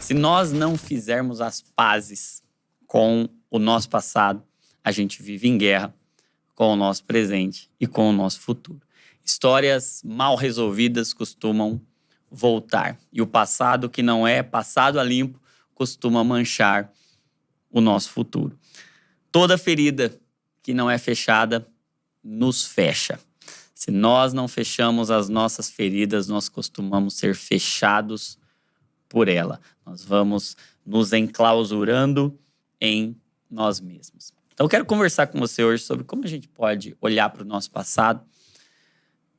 Se nós não fizermos as pazes com o nosso passado, a gente vive em guerra com o nosso presente e com o nosso futuro. Histórias mal resolvidas costumam voltar. E o passado que não é passado a limpo costuma manchar o nosso futuro. Toda ferida que não é fechada nos fecha. Se nós não fechamos as nossas feridas, nós costumamos ser fechados por ela. Nós vamos nos enclausurando em nós mesmos. Então, eu quero conversar com você hoje sobre como a gente pode olhar para o nosso passado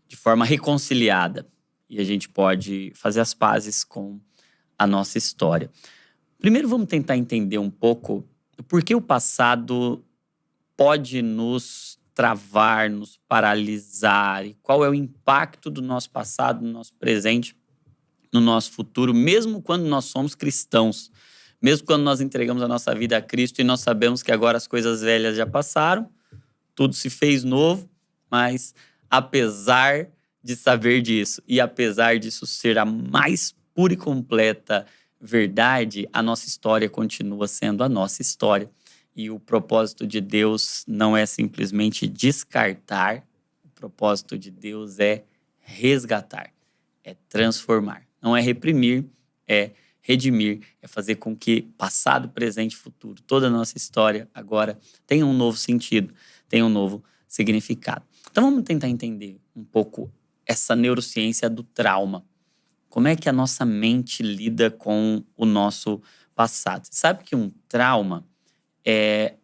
de forma reconciliada e a gente pode fazer as pazes com a nossa história. Primeiro, vamos tentar entender um pouco por que o passado pode nos travar, nos paralisar e qual é o impacto do nosso passado, no nosso presente, no nosso futuro, mesmo quando nós somos cristãos, mesmo quando nós entregamos a nossa vida a Cristo e nós sabemos que agora as coisas velhas já passaram, tudo se fez novo, mas apesar de saber disso e apesar disso ser a mais pura e completa verdade, a nossa história continua sendo a nossa história. E o propósito de Deus não é simplesmente descartar, o propósito de Deus é resgatar, é transformar. Não é reprimir, é redimir, é fazer com que passado, presente e futuro, toda a nossa história agora tenha um novo sentido, tenha um novo significado. Então vamos tentar entender um pouco essa neurociência do trauma. Como é que a nossa mente lida com o nosso passado? Você sabe que um trauma é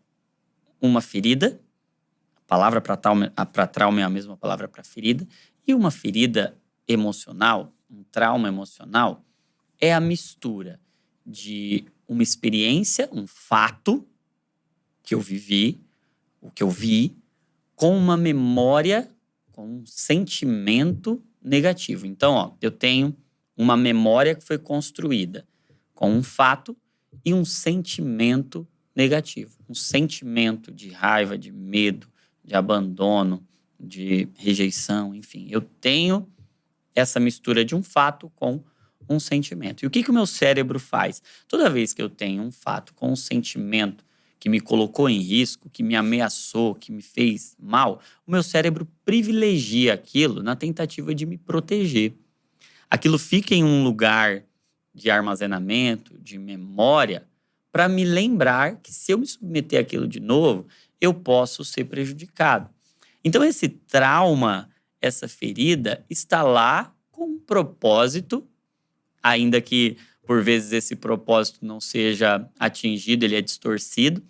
uma ferida, a palavra para trauma é a mesma palavra para ferida, e uma ferida emocional, um trauma emocional, é a mistura de uma experiência, um fato que eu vivi, o que eu vi, com uma memória, com um sentimento negativo. Então, eu tenho uma memória que foi construída com um fato e um sentimento negativo. Um sentimento de raiva, de medo, de abandono, de rejeição, enfim. Eu tenho essa mistura de um fato com um sentimento. E o que o meu cérebro faz? Toda vez que eu tenho um fato com um sentimento que me colocou em risco, que me ameaçou, que me fez mal, o meu cérebro privilegia aquilo na tentativa de me proteger. Aquilo fica em um lugar de armazenamento, de memória, para me lembrar que se eu me submeter àquilo de novo, eu posso ser prejudicado. Então esse trauma, essa ferida, está lá com um propósito, ainda que por vezes esse propósito não seja atingido, ele é distorcido.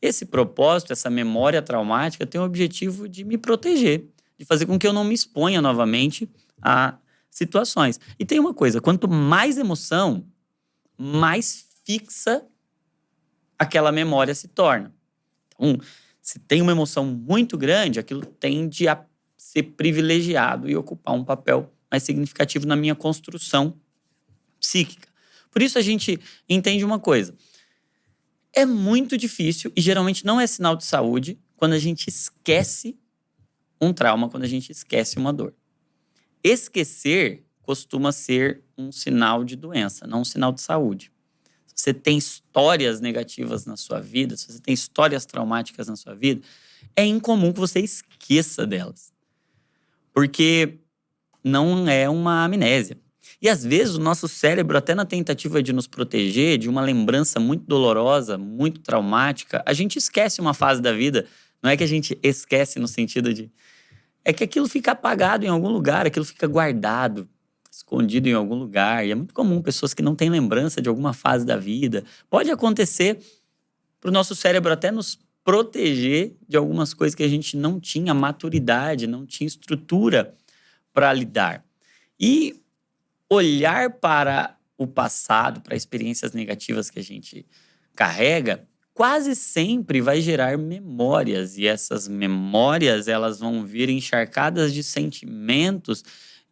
Esse propósito, essa memória traumática tem o objetivo de me proteger, de fazer com que eu não me exponha novamente a situações. E tem uma coisa, quanto mais emoção, mais fixa aquela memória se torna. Então, se tem uma emoção muito grande, aquilo tende a ser privilegiado e ocupar um papel mais significativo na minha construção psíquica. Por isso a gente entende uma coisa. É muito difícil e geralmente não é sinal de saúde quando a gente esquece um trauma, quando a gente esquece uma dor. Esquecer costuma ser um sinal de doença, não um sinal de saúde. Se você tem histórias negativas na sua vida, se você tem histórias traumáticas na sua vida, é incomum que você esqueça delas. Porque não é uma amnésia. E às vezes o nosso cérebro, até na tentativa de nos proteger de uma lembrança muito dolorosa, muito traumática, a gente esquece uma fase da vida. Não é que a gente esquece no sentido de... É que aquilo fica apagado em algum lugar, aquilo fica guardado, escondido em algum lugar. E é muito comum pessoas que não têm lembrança de alguma fase da vida. Pode acontecer para o nosso cérebro até nos proteger de algumas coisas que a gente não tinha maturidade, não tinha estrutura para lidar. E olhar para o passado, para experiências negativas que a gente carrega, quase sempre vai gerar memórias. E essas memórias, elas vão vir encharcadas de sentimentos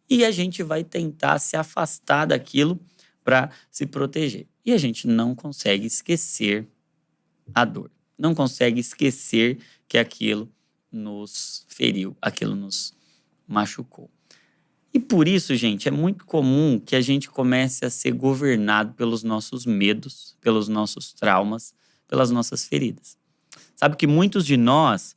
e a gente vai tentar se afastar daquilo para se proteger. E a gente não consegue esquecer a dor. Não consegue esquecer que aquilo nos feriu, aquilo nos machucou. E por isso, gente, é muito comum que a gente comece a ser governado pelos nossos medos, pelos nossos traumas, pelas nossas feridas. Sabe que muitos de nós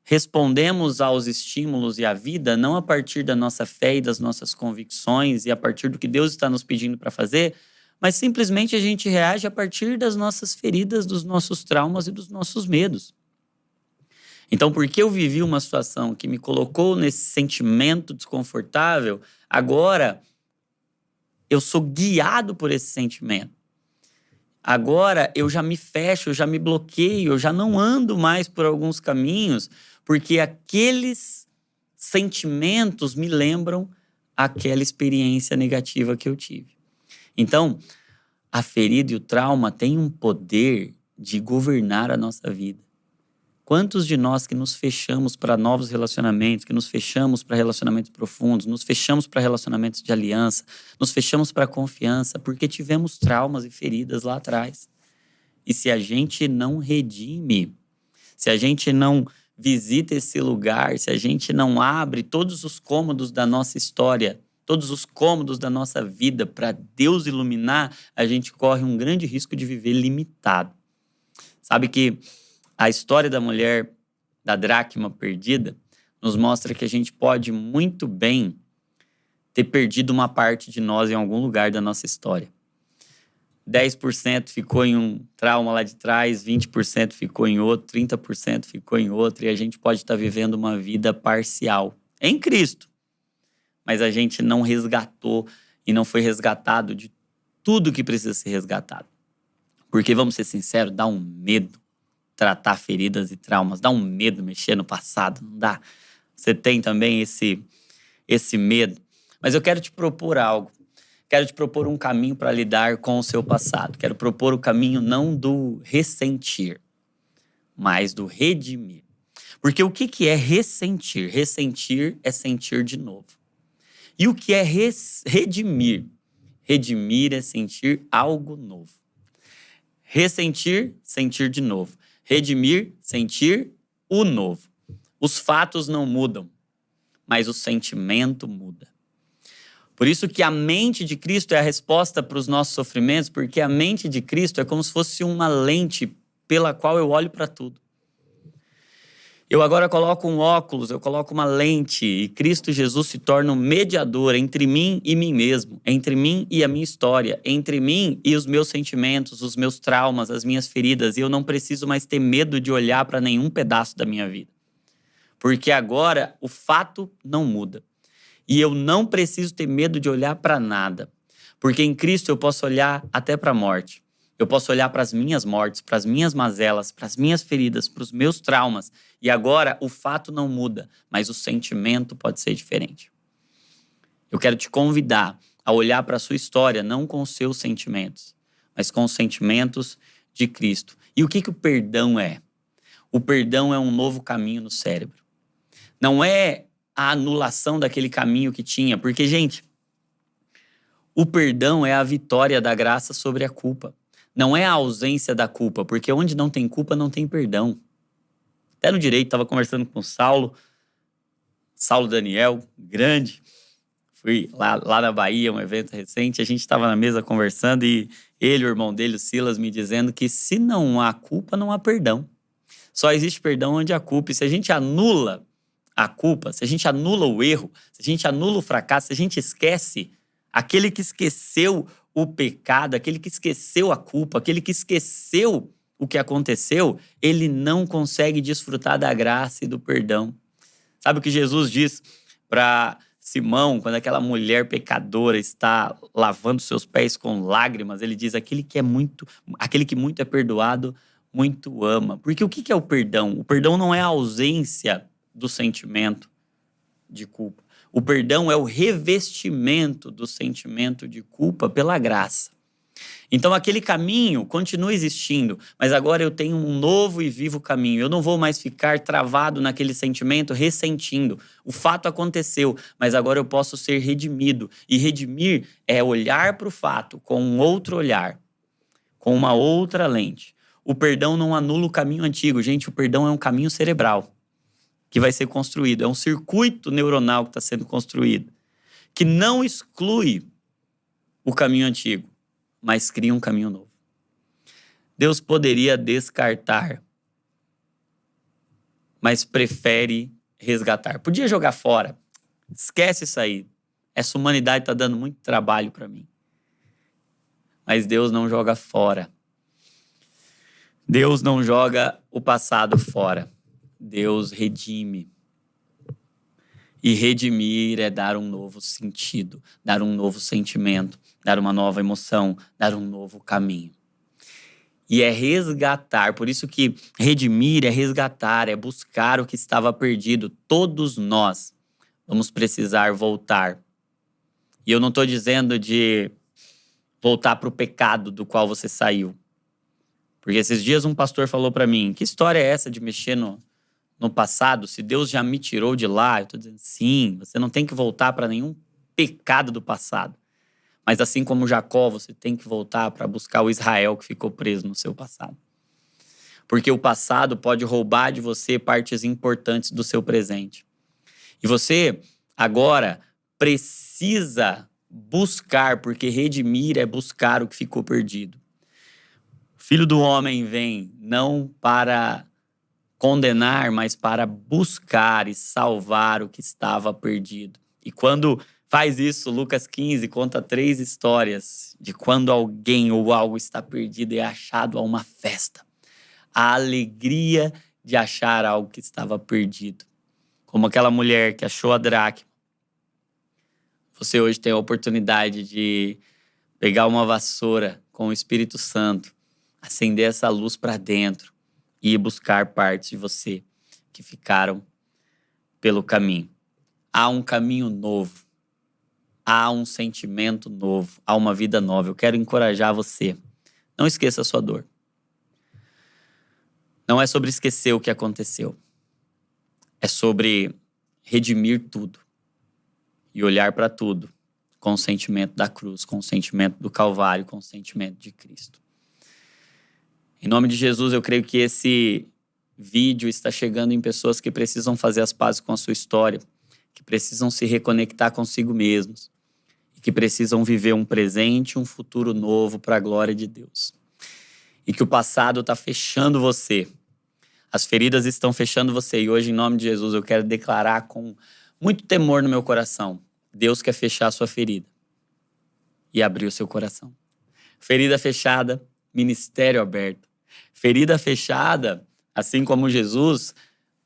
respondemos aos estímulos e à vida não a partir da nossa fé e das nossas convicções e a partir do que Deus está nos pedindo para fazer, mas simplesmente a gente reage a partir das nossas feridas, dos nossos traumas e dos nossos medos. Então, porque eu vivi uma situação que me colocou nesse sentimento desconfortável, agora eu sou guiado por esse sentimento. Agora eu já me fecho, eu já me bloqueio, eu já não ando mais por alguns caminhos, porque aqueles sentimentos me lembram aquela experiência negativa que eu tive. Então, a ferida e o trauma têm um poder de governar a nossa vida. Quantos de nós que nos fechamos para novos relacionamentos, que nos fechamos para relacionamentos profundos, nos fechamos para relacionamentos de aliança, nos fechamos para confiança, porque tivemos traumas e feridas lá atrás. E se a gente não redime, se a gente não visita esse lugar, se a gente não abre todos os cômodos da nossa história, todos os cômodos da nossa vida para Deus iluminar, a gente corre um grande risco de viver limitado. Sabe que a história da mulher da dracma perdida nos mostra que a gente pode muito bem ter perdido uma parte de nós em algum lugar da nossa história. 10% ficou em um trauma lá de trás, 20% ficou em outro, 30% ficou em outro, e a gente pode estar vivendo uma vida parcial em Cristo. Mas a gente não resgatou e não foi resgatado de tudo que precisa ser resgatado. Porque, vamos ser sinceros, dá um medo tratar feridas e traumas, dá um medo mexer no passado, não dá? Você tem também esse medo. Mas eu quero te propor algo. Quero te propor um caminho para lidar com o seu passado. Quero propor o caminho não do ressentir, mas do redimir. Porque o que é ressentir? Ressentir é sentir de novo. E o que é redimir? Redimir é sentir algo novo. Ressentir, sentir de novo. Redimir, sentir o novo. Os fatos não mudam, mas o sentimento muda. Por isso que a mente de Cristo é a resposta para os nossos sofrimentos, porque a mente de Cristo é como se fosse uma lente pela qual eu olho para tudo. Eu agora coloco um óculos, eu coloco uma lente e Cristo Jesus se torna um mediador entre mim e mim mesmo, entre mim e a minha história, entre mim e os meus sentimentos, os meus traumas, as minhas feridas. E eu não preciso mais ter medo de olhar para nenhum pedaço da minha vida. Porque agora o fato não muda. E eu não preciso ter medo de olhar para nada. Porque em Cristo eu posso olhar até para a morte. Eu posso olhar para as minhas mortes, para as minhas mazelas, para as minhas feridas, para os meus traumas. E agora o fato não muda, mas o sentimento pode ser diferente. Eu quero te convidar a olhar para a sua história, não com os seus sentimentos, mas com os sentimentos de Cristo. E o que o perdão é? O perdão é um novo caminho no cérebro. Não é a anulação daquele caminho que tinha, porque, gente, o perdão é a vitória da graça sobre a culpa. Não é a ausência da culpa, porque onde não tem culpa, não tem perdão. Até no direito, estava conversando com o Saulo Daniel, grande. Fui lá na Bahia, um evento recente, a gente estava na mesa conversando e ele, o irmão dele, o Silas, me dizendo que se não há culpa, não há perdão. Só existe perdão onde há culpa. E se a gente anula a culpa, se a gente anula o erro, se a gente anula o fracasso, se a gente esquece, aquele que esqueceu o pecado, aquele que esqueceu a culpa, aquele que esqueceu o que aconteceu, ele não consegue desfrutar da graça e do perdão. Sabe o que Jesus diz para Simão, quando aquela mulher pecadora está lavando seus pés com lágrimas? Ele diz, aquele que muito é perdoado, muito ama. Porque o que é o perdão? O perdão não é a ausência do sentimento de culpa. O perdão é o revestimento do sentimento de culpa pela graça. Então aquele caminho continua existindo, mas agora eu tenho um novo e vivo caminho. Eu não vou mais ficar travado naquele sentimento, ressentindo. O fato aconteceu, mas agora eu posso ser redimido. E redimir é olhar para o fato com um outro olhar, com uma outra lente. O perdão não anula o caminho antigo. Gente, o perdão é um caminho cerebral que vai ser construído. É um circuito neuronal que está sendo construído. que não exclui o caminho antigo, mas cria um caminho novo. Deus poderia descartar, mas prefere resgatar. Podia jogar fora. Esquece isso aí. Essa humanidade está dando muito trabalho para mim. Mas Deus não joga fora. Deus não joga o passado fora. Deus redime. E redimir é dar um novo sentido, dar um novo sentimento, dar uma nova emoção, dar um novo caminho. E é resgatar, por isso que redimir é resgatar, é buscar o que estava perdido. Todos nós vamos precisar voltar. E eu não estou dizendo de voltar para o pecado do qual você saiu. Porque esses dias um pastor falou para mim, que história é essa de mexer no passado? Se Deus já me tirou de lá, eu estou dizendo, sim, você não tem que voltar para nenhum pecado do passado. Mas assim como Jacó, você tem que voltar para buscar o Israel que ficou preso no seu passado. Porque o passado pode roubar de você partes importantes do seu presente. E você agora precisa buscar, porque redimir é buscar o que ficou perdido. O Filho do Homem vem não para condenar, mas para buscar e salvar o que estava perdido. E quando faz isso, Lucas 15 conta 3 histórias de quando alguém ou algo está perdido e é achado a uma festa. A alegria de achar algo que estava perdido. Como aquela mulher que achou a dracma. Você hoje tem a oportunidade de pegar uma vassoura com o Espírito Santo, acender essa luz para dentro e ir buscar partes de você que ficaram pelo caminho. Há um caminho novo. Há um sentimento novo, há uma vida nova. Eu quero encorajar você. Não esqueça a sua dor. Não é sobre esquecer o que aconteceu. É sobre redimir tudo. E olhar para tudo com o sentimento da cruz, com o sentimento do Calvário, com o sentimento de Cristo. Em nome de Jesus, eu creio que esse vídeo está chegando em pessoas que precisam fazer as pazes com a sua história, que precisam se reconectar consigo mesmos. Que precisam viver um presente e um futuro novo para a glória de Deus. E que o passado está fechando você. As feridas estão fechando você. E hoje, em nome de Jesus, eu quero declarar com muito temor no meu coração. Deus quer fechar a sua ferida. E abrir o seu coração. Ferida fechada, ministério aberto. Ferida fechada, assim como Jesus,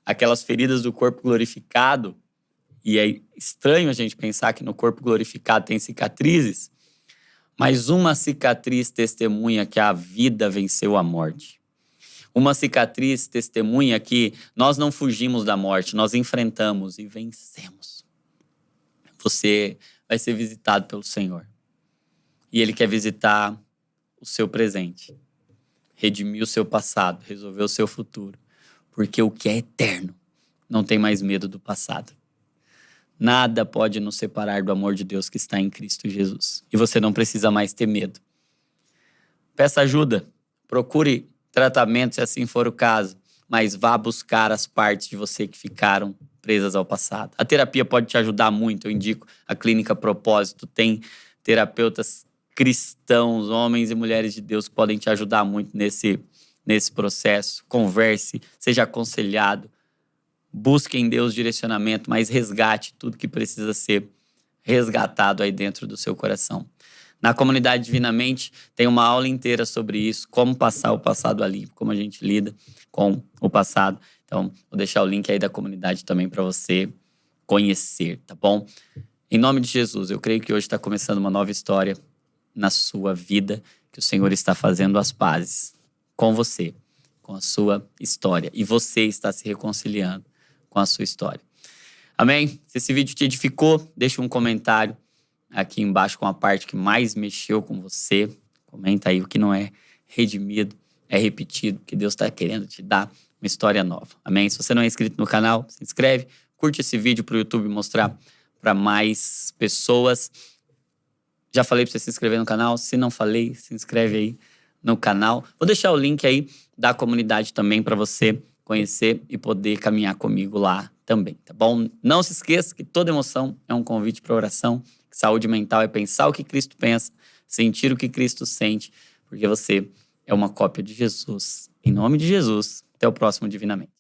aquelas feridas do corpo glorificado. E é estranho a gente pensar que no corpo glorificado tem cicatrizes, mas uma cicatriz testemunha que a vida venceu a morte. Uma cicatriz testemunha que nós não fugimos da morte, nós enfrentamos e vencemos. Você vai ser visitado pelo Senhor. E Ele quer visitar o seu presente, redimir o seu passado, resolver o seu futuro. Porque o que é eterno não tem mais medo do passado. Nada pode nos separar do amor de Deus que está em Cristo Jesus. E você não precisa mais ter medo. Peça ajuda. Procure tratamento se assim for o caso. Mas vá buscar as partes de você que ficaram presas ao passado. A terapia pode te ajudar muito. Eu indico a Clínica Propósito. Tem terapeutas cristãos, homens e mulheres de Deus que podem te ajudar muito nesse processo. Converse, seja aconselhado. Busque em Deus direcionamento, mas resgate tudo que precisa ser resgatado aí dentro do seu coração. Na comunidade Divinamente tem uma aula inteira sobre isso, como passar o passado a limpo, como a gente lida com o passado. Então, vou deixar o link aí da comunidade também para você conhecer, tá bom? Em nome de Jesus, eu creio que hoje está começando uma nova história na sua vida, que o Senhor está fazendo as pazes com você, com a sua história. E você está se reconciliando com a sua história. Amém? Se esse vídeo te edificou, deixa um comentário aqui embaixo com a parte que mais mexeu com você. Comenta aí o que não é redimido, é repetido, que Deus está querendo te dar uma história nova. Amém? Se você não é inscrito no canal, se inscreve, curte esse vídeo para o YouTube mostrar para mais pessoas. Já falei para você se inscrever no canal? Se não falei, se inscreve aí no canal. Vou deixar o link aí da comunidade também para você conhecer e poder caminhar comigo lá também, tá bom? Não se esqueça que toda emoção é um convite para oração, que saúde mental é pensar o que Cristo pensa, sentir o que Cristo sente, porque você é uma cópia de Jesus. Em nome de Jesus, até o próximo Divinamente.